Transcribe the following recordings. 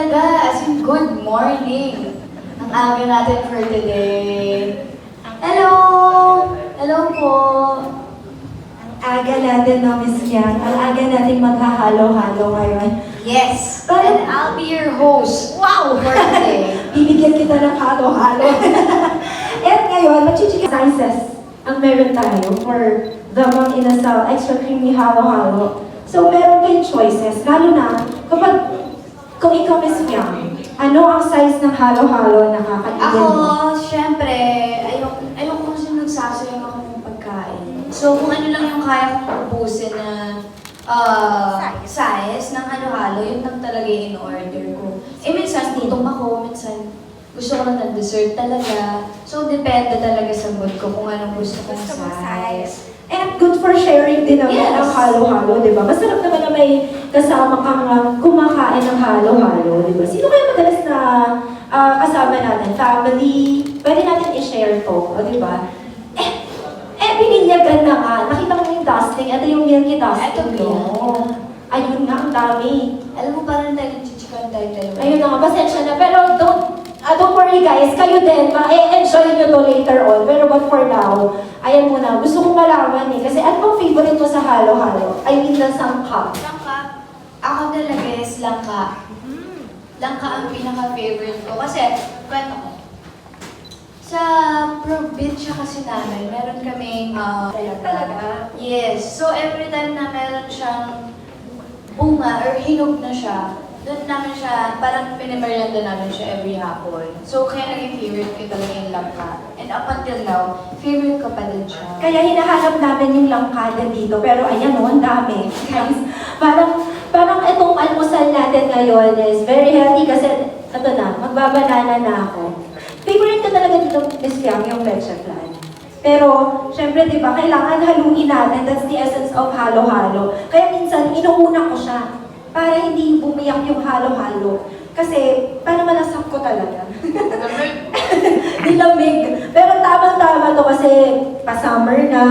talaga, as in good morning. Ang aga natin for today. Hello! Hello po! Aga natin, no, Miss Yang. Ang aga natin maghahalo-halo ngayon. Yes! And I'll be your host. Wow! For today. Bibigyan kita ng halo-halo. At ngayon, mag-chichika sizes ang meron tayo for the Mang Inasal Extra Creamy Halo-Halo. So, meron kayong choices, lalo na kapag kung ikaw, Miss Yang, ano ang size ng halo-halo na kakainin mo? Ako, syempre, ayoko kasi nagsasayang ako ng pagkain. So, kung ano lang yung kaya kong ubusin na size ng halo-halo, yun lang talaga yung in-order ko. Eh, minsan gutom ako, minsan gusto ko lang ng dessert talaga. So, depende talaga sa mood ko kung anong gusto kong size. And good for sharing din naman Yes. ang halo-halo, di ba? Masarap naman na may kasama kang kumakain ng halo-halo, di ba? Sino kayo madalas na kasama natin? Family? Pwede natin i-share to, di ba? Bininyagan na nga. Nakita mo yung dusting. Ito yung milky dusting. Ito, no? Ayun nga, ang dami. Alam mo, parang tayo nagchichikan tayo dalawa. Ayun na nga, pasensya na. Pero don't worry guys, kayo din, ma-enjoy nyo to later on. Pero but for now, ayan muna, gusto kong malaman eh. Kasi ano bang favorite mo sa halo-halo? I mean, the sangkap. Langka. Ako talaga is langka. Langka ang pinaka-favorite ko. Kasi, kwento ko. Sa probinsya kasi namin, meron kaming Talaga? Yes. So, every time na meron siyang bunga or hinog na siya, doon namin siya, parang pinimeryenda namin siya every hapon. So, kaya naging favorite ko talaga yung langka. And up until now, favorite ko pa din siya. Kaya hinahanap namin yung langkada dito. Pero ayan o, ang dami. Guys, parang itong almusal natin ngayon is very healthy kasi ito na, magbabanana na ako. Favorite ko talaga dito, Miss Yang, yung leche flan. Pero, syempre, di ba, kailangan haluin natin. That's the essence of halo-halo. Kaya minsan, inuuna ko siya para hindi bumiyak yung halo-halo. Kasi, para malasap ko talaga. Nilamig. Pero tamang-tama to kasi pa-summer na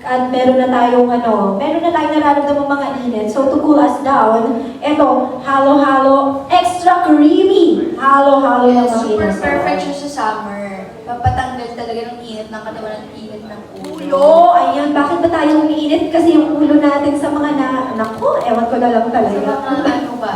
at meron na tayong nararamdaman mga init. So, to cool us down, eto, halo-halo, extra creamy. Halo-halo Yes, ng super Inasal. perfect siya sa summer. Papatanggal talaga ng init ng katawan, ng init ng ulo. Ulo! Ayan, bakit ba tayo umiinit? Kasi yung ulo natin sa mga naku, ewan ko na lang Sa talaga. mga ano ba?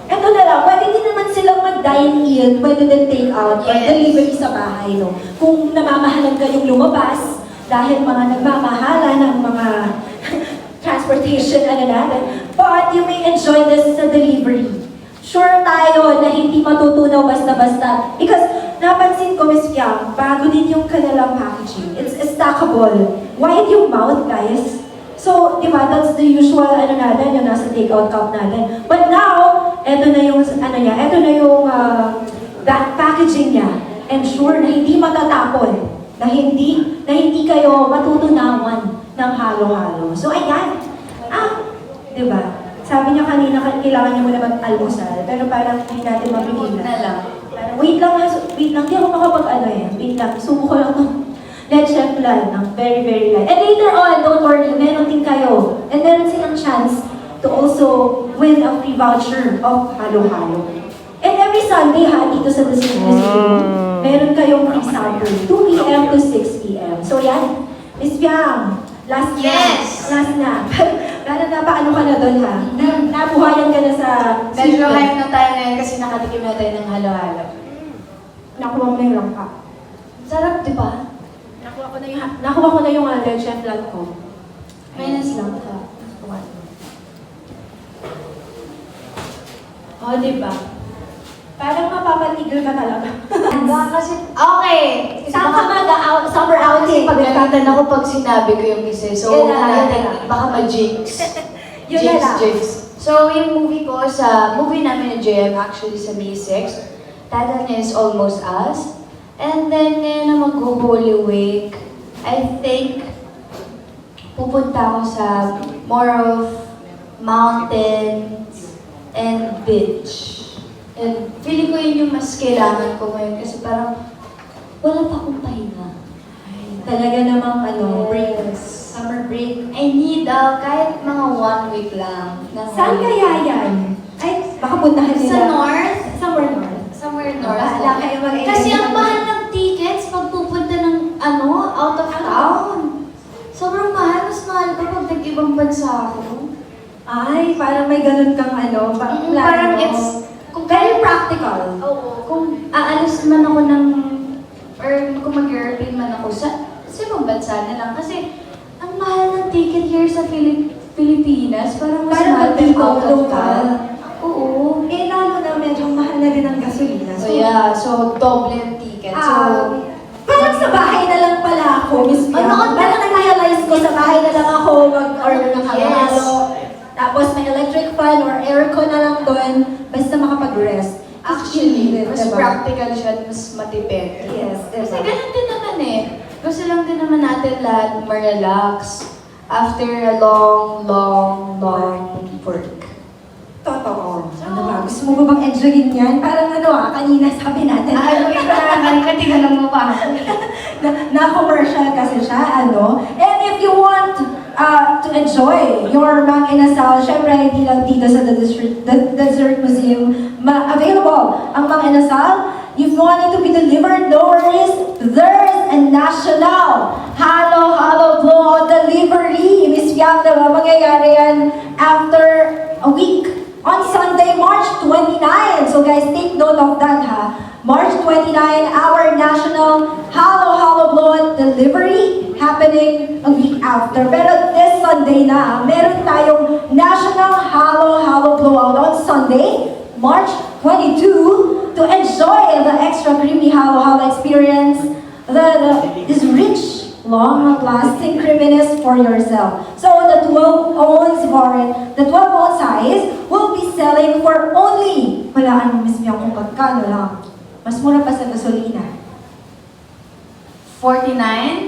Ito na lang, pwede din naman silang mag-dine-in, pwede din take out, or Yes. delivery sa bahay, no? Kung namamahalan kayong lumabas, dahil mga nagmamahala ng mga transportation, natin, but you may enjoy this sa delivery. Sure tayo na hindi matutunaw basta-basta. Because napansin ko, Miss Yang, bago din yung kanilang packaging. It's stackable. Wide yung mouth, guys. So, di ba, that's the usual, natin, yung nasa take-out cup natin. But now, eto na yung, packaging niya. And sure na hindi matatapon. Na hindi kayo matutunawan ng halo-halo. So, ayan. Di ba? Sabi niya kanina, kailangan niya muna mag-almusal. Pero parang hindi natin Huwag mapigilan. na lang. Parang, wait lang, di ako wait lang, subo ko lang itong leche flan ng very, very light. And later on, don't worry, meron din kayo. And meron silang chance to also win a free voucher of halo-halo. And every Sunday dito sa The Sweetness Room, meron kayong free sample, 2 p.m. to 6 p.m. So yan, Miss Piang, last na. Parang napaano ka na doon ha? Nabuhayan ka na sa... Medyo hype na tayo ngayon kasi nakatikim na tayo ng halo-halo. Nakuha mo na yung langka. Sarap, di ba? Nakuha ko na yung leche flan ko. Minus lang ka. Oh, di ba? Parang mapapatigil ka talaga. Kasi, okay! Saan ka summer Kasi outing? pagkakatan ako pag sinabi ko yung isa. So, Yun na lang, natin, yun na lang. baka ma-jinx. Yun na lang. Jinx. So, yung movie ko sa movie namin ni JM, actually sa May 6, title niya is Almost Us. And then, ngayon na mag-Holy Week, I think, pupunta ako sa more of mountains and beach. And feeling ko yun yung mas kailangan ko ngayon kasi parang wala pa akong pahinga. Talaga namang break. Summer break. I need kahit mga 1 week lang. Saan kaya yan? Ay, baka puntahan nila. Sa north, kayo mag-enjoy. Kasi ang mahal ng tickets pag pupunta ng out of town. Sobrang mahal, mas mahal pa pag nag-ibang bansa ako. Ay, parang may ganun kang Parang it's, kung very practical. Oo, kung aalis man ako or kung mag-airplane man ako sa ibang bansa na lang. Kasi, ang mahal ng ticket here sa Pilipinas, parang mas Parang mahal pag pa out of local. town. Oo. Eh, lalo na medyo mahal na rin ang gasolina. So yeah, so double yung ticket. Parang sa bahay na lang pala ako, Miss Pia. Ano, Parang na-realize ko, sa bahay na lang ako mag-order ng halo-halo. Tapos may electric fan or aircon na lang doon, basta makapag-rest. Actually, mas diba? practical siya at mas matipid. Yes, Kasi diba? ganun din naman eh. Gusto lang din naman natin lahat ma-relax after a long work. Totoo. Ano ba? Gusto mo ba bang enjoyin yan? Parang kanina sabi natin. Katigalan mo pa ako. Na-commercial kasi siya, And if you want to enjoy your Mang Inasal, syempre hindi lang dito sa the Desert Museum available ang Mang Inasal. If you want it to be delivered, no worries. There's a national halo-halo blowout delivery. Miss Piang, diba? Mangyayari yan after a week. On Sunday, March 29. So guys, take note of that, ha? March 29, our national halo-halo blowout delivery happening a week after. Pero this Sunday na, meron tayong national halo-halo blowout on Sunday, March 22, to enjoy the extra creamy halo-halo experience that is rich, long-lasting creaminess for yourself. So the 12-ounce size will be selling for only, walaan mo, Miss Miang, kung magkano lang. Mas mura pa sa gasolina. 49?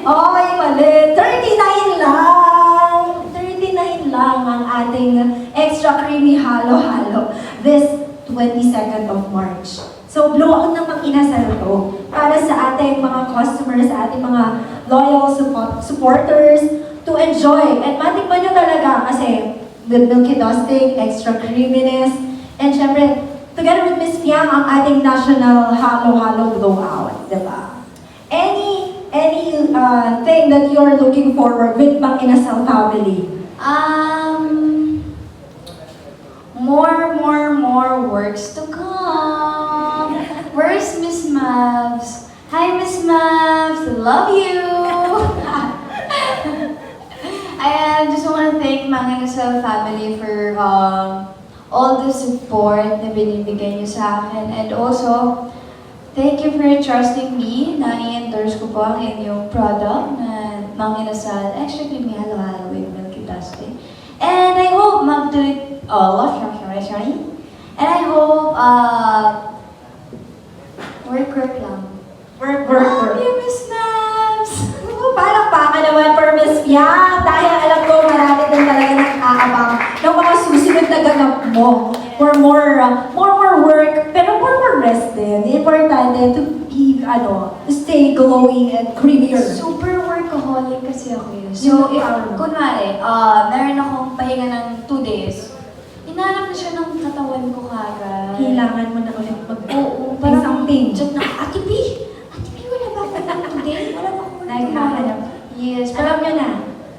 Ay, mali. 39 lang. 39 lang ang ating extra creamy halo-halo this 22nd of March. So, blowout ng Mang Inasal to para sa ating mga customers, sa ating mga loyal supporters to enjoy. And matikman nyo talaga kasi with milky dusting, extra creaminess, and syempre, together with Miss Piang, ang ating national halo-halo blowout, diba? Any thing that you're looking forward with Mang Inasal family? More works to come. Where's Miss Mavs? Hi, Miss Mavs. Love you. I just want to thank Mang Inasal family for all the support na binibigay niyo sa akin. And also, thank you for trusting me na i-endorse ko po ang inyong product na Mang Inasal Extra Creamy Halo-Halo with Milky Dusting. And I hope magtuloy, And I hope, work lang. Work. Love you, Miss Mavs! Parang baka naman for Miss Piang. Dahil alam ko marami din talaga nag-aabang ng mga susunod na ganap mo. For more work, pero more rest din. Importante to be, to stay glowing and creamier. Super workaholic kasi ako yun. So, if, kunwari, meron akong pahinga ng 2 days, inaanap na siya ng katawan ko kagad. Kailangan mo na ulit Oo, parang something. something. Chat na, Ate P, wala ba ako today? Wala ba ako Naghahanap. Yes, Alam nyo na.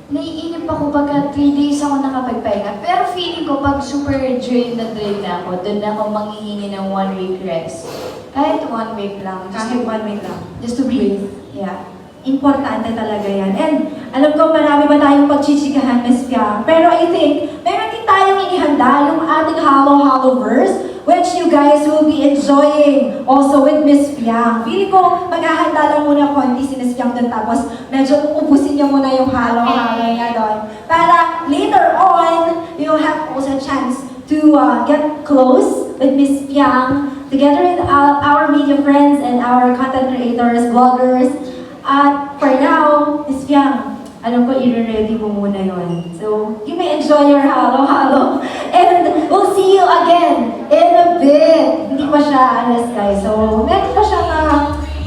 naiinip ako pagka 3 days ako nakapagpahinga. Pero feeling ko pag super drain na ako, doon ako manghihingi ng 1 week rest. Kahit 1 week lang. Kahit 1 week lang. Just to breathe. Yeah. Importante talaga yan. And alam ko marami ba tayong pagchichikahan, Miss Piang. Pero I think, meron din tayong inihanda yung ating halo-halo verse, which you guys will be enjoying also with Miss Piang. Feeling ko, maghahanda lang muna konti si Miss Piang doon, tapos medyo uubusin niya muna yung halo-halo niya doon. Para later on, you'll have also a chance to get close with Miss Piang, together with our media friends and our content creators, vloggers. At for now, Miss Piang, alam ko i-ready mo muna yon. So, you may enjoy your halo-halo. And we'll see you again in a bit. Hindi pa siya alas, guys. So,